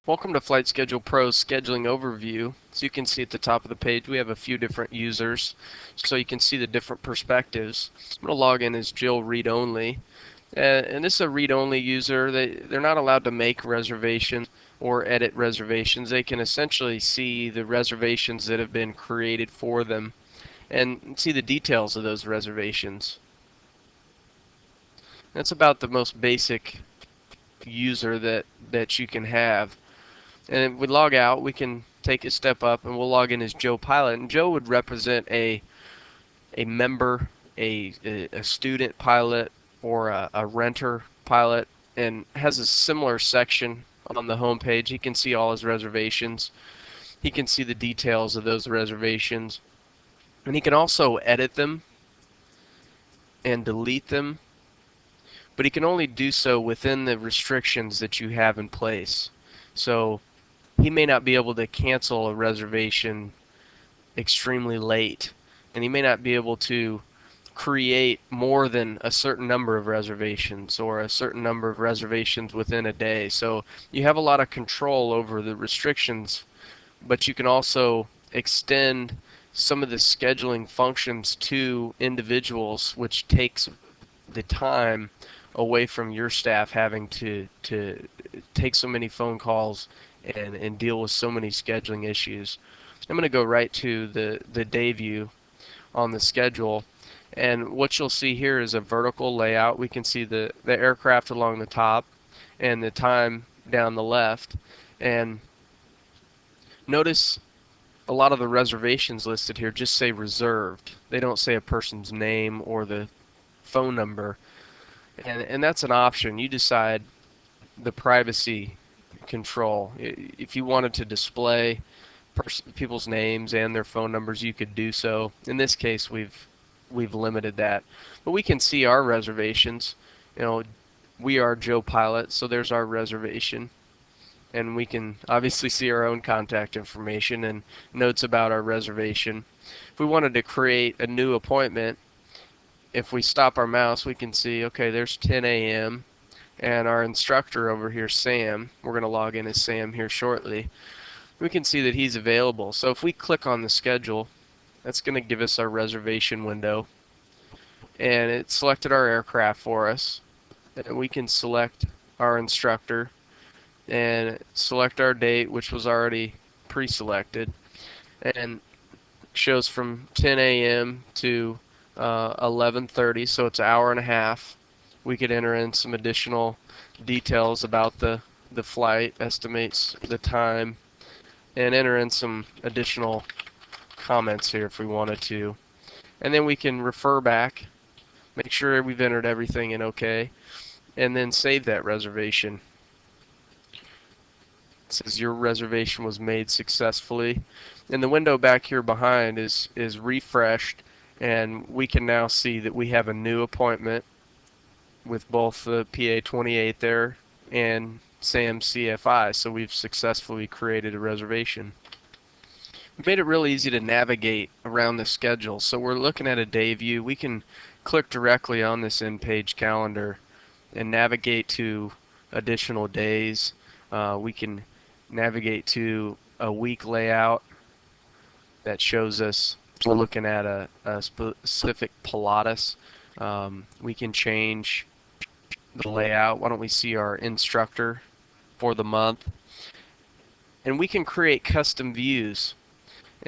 Welcome to Flight Schedule Pro's scheduling overview. So you can see at the top of the page we have a few different users so you can see the different perspectives. I'm going to log in as Jill Read Only. And this is a read-only user. They're not allowed to make reservations or edit reservations. They can essentially see the reservations that have been created for them and see the details of those reservations. That's about the most basic user that you can have. And if we log out, we can take a step up and we'll log in as Joe Pilot. And Joe would represent a member, a student pilot, or a renter pilot, and has a similar section on the home page. He can see all his reservations. He can see the details of those reservations. And he can also edit them and delete them, but he can only do so within the restrictions that you have in place. So he may not be able to cancel a reservation extremely late, and he may not be able to create more than a certain number of reservations or a certain number of reservations within a day. So you have a lot of control over the restrictions, but you can also extend some of the scheduling functions to individuals, which takes the time away from your staff having to take so many phone calls and deal with so many scheduling issues. I'm going to go right to the day view on the schedule, and what you'll see here is a vertical layout. We can see the aircraft along the top and the time down the left, and notice a lot of the reservations listed here just say reserved. They don't say a person's name or the phone number, and that's an option. You decide the privacy control. If you wanted to display people's names and their phone numbers, you could do so. In this case, we've limited that, but we can see our reservations. You know, we are Joe Pilot, so there's our reservation, and we can obviously see our own contact information and notes about our reservation. If we wanted to create a new appointment, if we stop our mouse, we can see, okay, there's 10 a.m. and our instructor over here, Sam, we're going to log in as Sam here shortly. We can see that he's available. So if we click on the schedule, that's going to give us our reservation window, and it selected our aircraft for us. And we can select our instructor and select our date, which was already pre-selected, and shows from 10 a.m. to 11:30, so it's an hour and a half. We could enter in some additional details about the flight, estimates the time, and enter in some additional comments here if we wanted to. And then we can refer back, make sure we've entered everything in OK, and then save that reservation. It says your reservation was made successfully. And the window back here behind is refreshed, and we can now see that we have a new appointment with both the PA-28 there and SAM CFI, so we've successfully created a reservation. We made it really easy to navigate around the schedule. So we're looking at a day view. We can click directly on this in-page calendar and navigate to additional days. We can navigate to a week layout that shows us we're looking at a specific Pilatus. We can change the layout. Why don't we see our instructor for the month? And we can create custom views,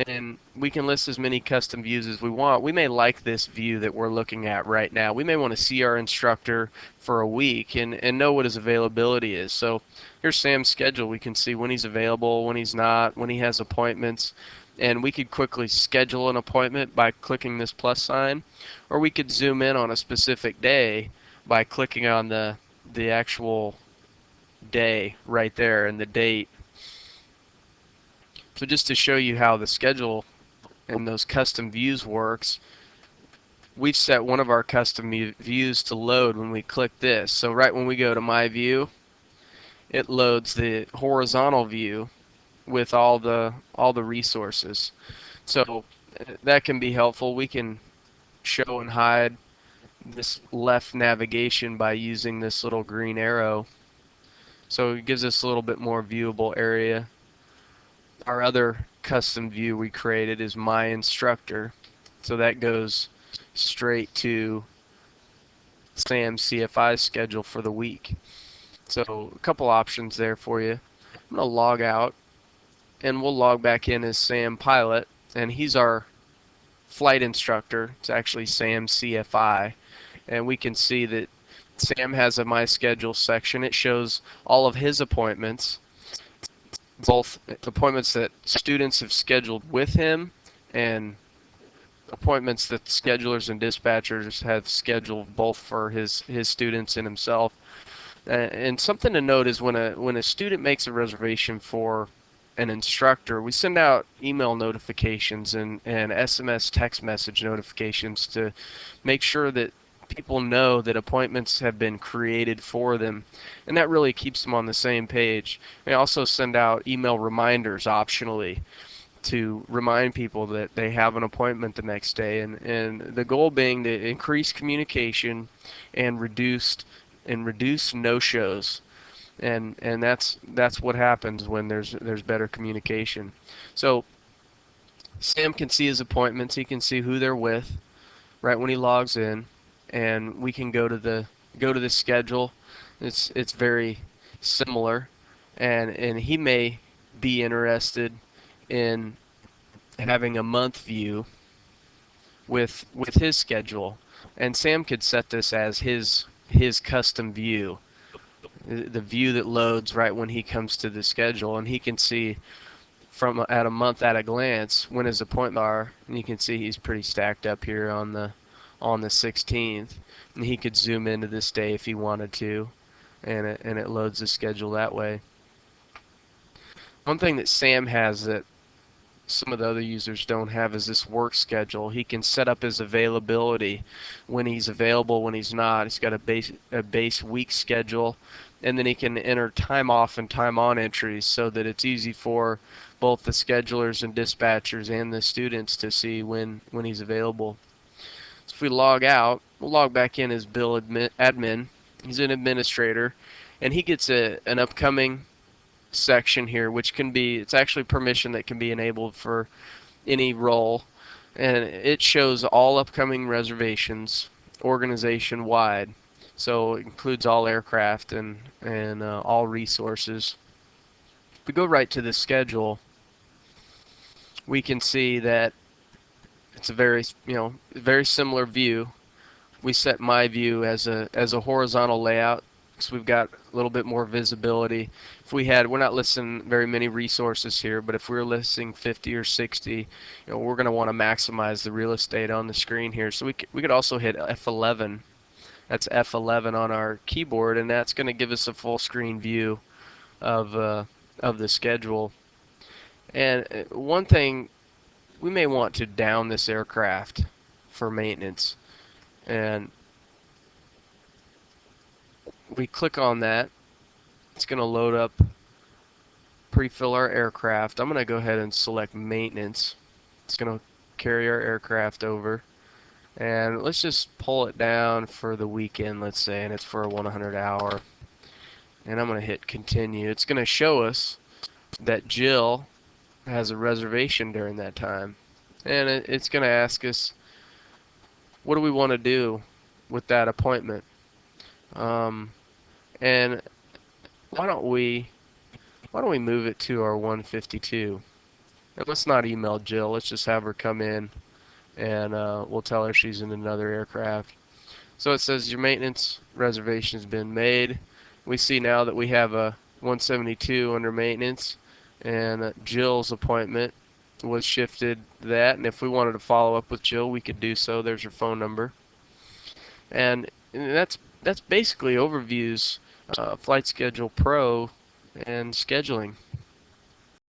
and we can list as many custom views as we want. We may like this view that we're looking at right now. We may want to see our instructor for a week and know what his availability is. So here's Sam's schedule. We can see when he's available, when he's not, when he has appointments, and we could quickly schedule an appointment by clicking this plus sign, or we could zoom in on a specific day by clicking on the actual day right there and the date. So just to show you how the schedule and those custom views works, we've set one of our custom views to load when we click this. So right when we go to My View, it loads the horizontal view with all the resources. So that can be helpful. We can show and hide this left navigation by using this little green arrow. So it gives us a little bit more viewable area. Our other custom view we created is My Instructor. So that goes straight to Sam's CFI schedule for the week. So a couple options there for you. I'm going to log out, and we'll log back in as Sam Pilot, and he's our flight instructor. It's actually Sam CFI, and we can see that Sam has a My Schedule section. It shows all of his appointments, both appointments that students have scheduled with him and appointments that schedulers and dispatchers have scheduled both for his students and himself. And something to note is when a student makes a reservation for an instructor, we send out email notifications and SMS text message notifications to make sure that people know that appointments have been created for them, and that really keeps them on the same page. We also send out email reminders optionally to remind people that they have an appointment the next day, and the goal being to increase communication and reduce no-shows. And that's what happens when there's better communication. So Sam can see his appointments, he can see who they're with right when he logs in, and we can go to the schedule. It's very similar, and he may be interested in having a month view with his schedule, and Sam could set this as his custom view, the view that loads right when he comes to the schedule, and he can see from at a month at a glance when his appointments are, and you can see he's pretty stacked up here on the 16th, and he could zoom into this day if he wanted to, and it loads the schedule that way. One thing that Sam has that some of the other users don't have is this work schedule. He can set up his availability, when he's available, when he's not. He's got a base week schedule, and then he can enter time off and time on entries so that it's easy for both the schedulers and dispatchers and the students to see when he's available. So if we log out, we'll log back in as Bill admin. He's an administrator, and he gets an upcoming section here, which can be, it's actually permission that can be enabled for any role, and it shows all upcoming reservations organization wide. So it includes all aircraft and all resources. If we go right to the schedule, we can see that it's a very similar view. We set my view as a horizontal layout, so we've got a little bit more visibility. If we're not listing very many resources here, but if we were listing 50 or 60, we're going to want to maximize the real estate on the screen here. So we could also hit F11. That's F11 on our keyboard, and that's going to give us a full screen view of the schedule. And one thing, we may want to down this aircraft for maintenance, and we click on that. It's going to load up, pre-fill our aircraft. I'm going to go ahead and select maintenance. It's going to carry our aircraft over, and let's just pull it down for the weekend, let's say, and it's for a 100-hour, and I'm going to hit continue. It's going to show us that Jill has a reservation during that time, and it's going to ask us, what do we want to do with that appointment? And why don't we move it to our 152? And let's not email Jill. Let's just have her come in, and we'll tell her she's in another aircraft. So it says your maintenance reservation has been made. We see now that we have a 172 under maintenance, and Jill's appointment was shifted to that. And if we wanted to follow up with Jill, we could do so. There's her phone number, and that's basically overviews, Flight Schedule Pro and scheduling.